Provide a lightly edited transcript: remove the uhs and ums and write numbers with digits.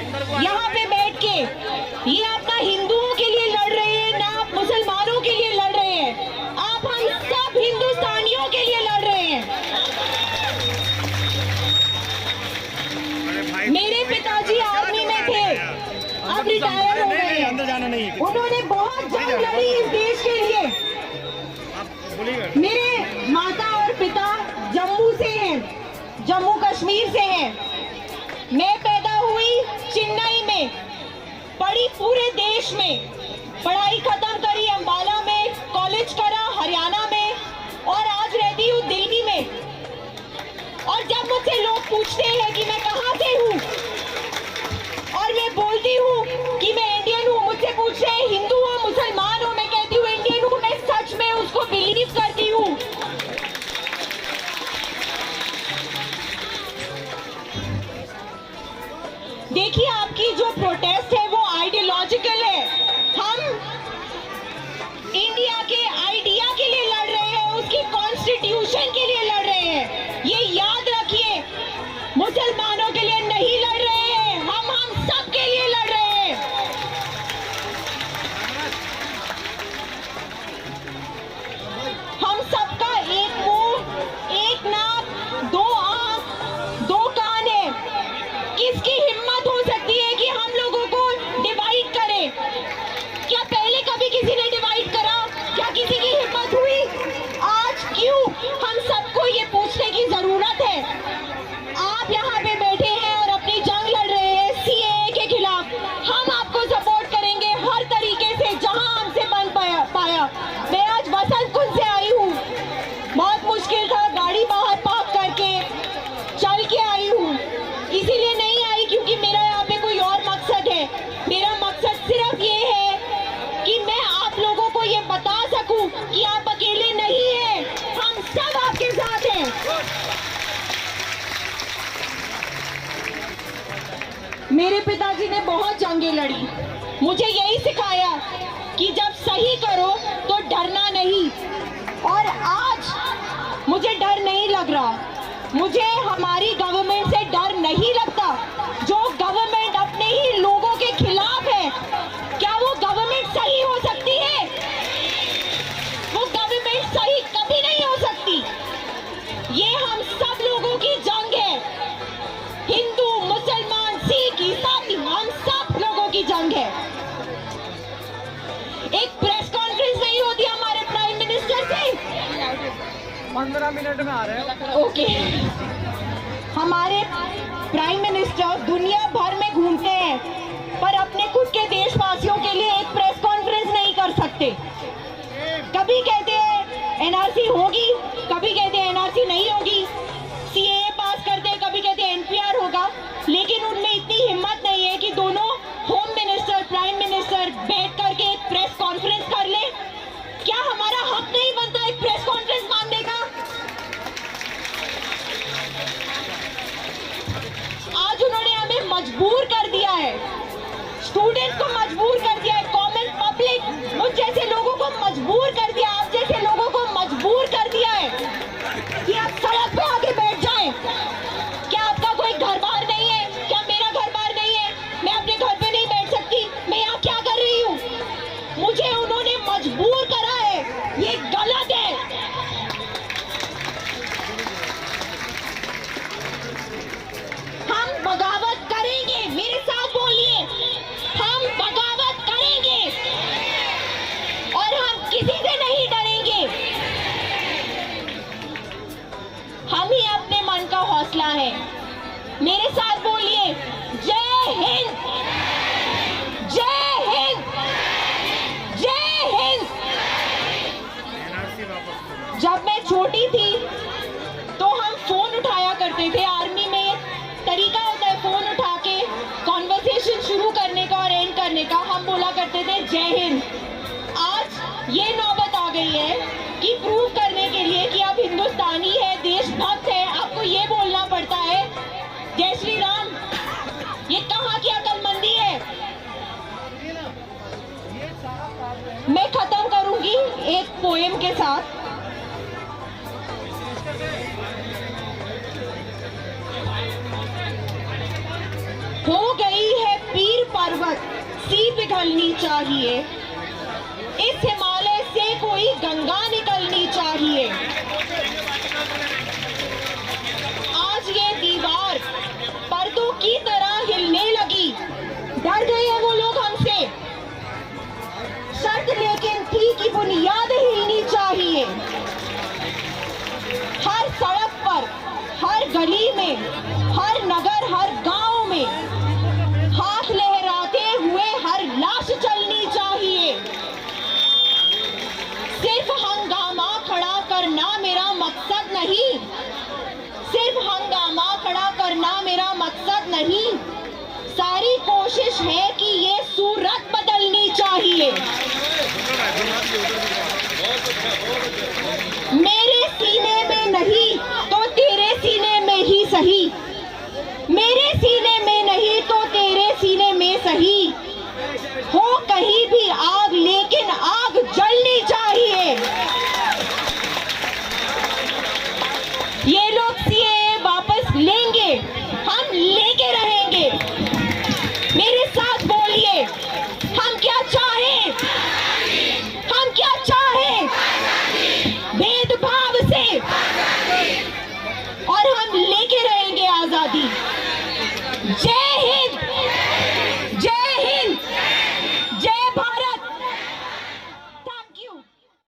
यहाँ पे बैठ के ये आप ना हिंदुओं के लिए लड़ रहे हैं, ना आप मुसलमानों के लिए लड़ रहे हैं, आप हम सब हिंदुस्तानियों के लिए लड़ रहे हैं। मेरे पिताजी आर्मी में थे, अब रिटायर हो गए हैं। अंदर जाना नहीं है। उन्होंने बहुत जंग लड़ी इस देश के लिए। मेरे माता और पिता जम्मू से हैं, जम्मू कश्मीर से हैं। मैं पैदा हुई चेन्नई में, पढ़ी पूरे देश में, पढ़ाई खत्म करी अंबाला में, कॉलेज करा हरियाणा में और आज रहती हूँ दिल्ली में। और जब मुझसे लोग पूछते हैं कि मैं कहाँ से हूँ और मैं बोलती हूँ कि मैं इंडियन हूँ, मुझसे पूछ रहे हैं हिंदू हो मुसलमान हो, मैं कहती हूँ इंडियन हूँ। मैं सच में उसको बिलीव करती हूँ। देखिए, आपकी जो प्रोटेस्ट है वो आइडियोलॉजिकल है। हम इंडिया के आइडिया के लिए लड़ रहे हैं, उसकी कॉन्स्टिट्यूशन के लिए लड़ रहे हैं। ये याद रखिए, मुसलमानों के लिए नहीं लड़ रहे हैं, हम सब के लिए लड़ रहे हैं। हम सबका एक मुंह, एक नाक, दो आंख, दो कान है। किसकी हिम्मत हो सकती है कि हम लोगों को डिवाइड करे? क्या पहले कभी किसी ने डिवाइड करा? क्या किसी की हिम्मत हुई? आज क्यों हम सबको ये पूछने की जरूरत है? आप यहाँ पे बैठे हैं और अपनी जंग लड़ रहे हैं सीएए के खिलाफ। हम आपको सपोर्ट करेंगे हर तरीके से, जहां हमसे बन पाया। मैं आज वसंत कुंज से आई हूँ, बहुत मुश्किल था, गाड़ी बाहर पार्क करके चल के आई हूँ। इसीलिए नहीं आई क्योंकि मेरा यहाँ पे कोई और मकसद है। मेरा मकसद सिर्फ ये है कि मैं आप लोगों को ये बता सकूं कि आप अकेले नहीं हैं, हम सब आपके साथ हैं। मेरे पिताजी ने बहुत जंगें लड़ी, मुझे यही सिखाया कि जब सही करो तो डरना नहीं। और आज मुझे डर नहीं लग रहा, मुझे हमारी गवर्नमेंट से डर नहीं लगता। जो गवर्नमेंट अपने ही लोगों के खिलाफ है, क्या वो गवर्नमेंट सही हो सकती है? वो गवर्नमेंट सही कभी नहीं हो सकती। ये हम सब लोगों की जंग है, हिंदू मुसलमान सिख ईसाई, हम सब लोगों की जंग है। एक प्रेस कॉन्फ्रेंस नहीं होती हमारे प्राइम मिनिस्टर से? 15 मिनट में आ रहे हैं। ओके। हमारे प्राइम मिनिस्टर दुनिया भर में घूमते हैं, पर अपने खुद के देशवासियों के लिए एक प्रेस कॉन्फ्रेंस नहीं कर सकते। कभी कहते हैं एनआरसी होगी, कभी कहते हैं एनआरसी नहीं होगी, सीएए पास करते हैं, कभी कहते हैं एनपीआर होगा, लेकिन उनमें इतनी हिम्मत नहीं है कि दोनों होम मिनिस्टर प्राइम मिनिस्टर बैठ करके एक प्रेस कॉन्फ्रेंस कर ले। क्या हमारा हक नहीं बनता एक प्रेस कॉन्फ्रेंस मांगने का? आज उन्होंने हमें मजबूर कर दिया है, स्टूडेंट को मजबूर कर दिया है, कॉमन पब्लिक मुझ जैसे लोगों को मजबूर कर दिया, आप जैसे लोगों को मजबूर कर दिया है कि आप सड़क पे आके बैठ जाएं। क्या आपका कोई घर बार नहीं है? क्या मेरा घर बार नहीं है? मैं अपने घर पे नहीं बैठ सकती? मैं यहाँ क्या कर रही हूँ? मुझे उन्होंने मजबूर करा है, ये गलत है। हम बगावत करेंगे, मेरे साथ बोलिए, हम बगावत करेंगे और हम किसी से नहीं डरेंगे। हम ही अपने मन का हौसला है। मेरे साथ बोलिए, जय हिंद, जय हिंद, जय हिंद। जब मैं छोटी थी तो हम फोन उठाया करते थे। आर्मी में तरीका होता है फोन उठा के कॉन्वर्सेशन शुरू करने का और एंड करने का। हम बोला करते थे जय हिंद। आज ये नौबत आ गई है कि प्रूव करने के लिए कि आप हिंदुस्तानी है, देशभक्त है, आपको ये बोलना पड़ता है जय श्री राम। ये कहाँ की अक्लमंदी है? मैं खत्म करूंगी एक पोएम के साथ। हो गई है सी पिघलनी चाहिए, इस हिमालय से कोई गंगा निकलनी चाहिए। आज ये दीवार पर्दों की तरह हिलने लगी, डर गए हैं वो लोग हमसे। शर्त लेकिन थी कि बुनियाद हिलनी चाहिए। हर सड़क पर, हर गली में, हर नगर, हर गांव में हाथ लहराते हुए हर लाश चलनी चाहिए। सिर्फ हंगामा खड़ा करना मेरा मकसद नहीं, सिर्फ हंगामा खड़ा करना मेरा मकसद नहीं, सारी कोशिश है कि ये सूरत बदलनी चाहिए। मेरे सीने में नहीं तो तेरे सीने में ही सही, मेरे सीने में नहीं तो तेरे सीने में सही, हो कहीं भी आग लेकिन आग जलनी चाहिए। ये लोग सीएए वापस लेंगे, हम लेके रहेंगे। मेरे साथ बोलिए, हम क्या चाहें, हम क्या चाहें, भेदभाव से, और हम लेके रहेंगे आजादी।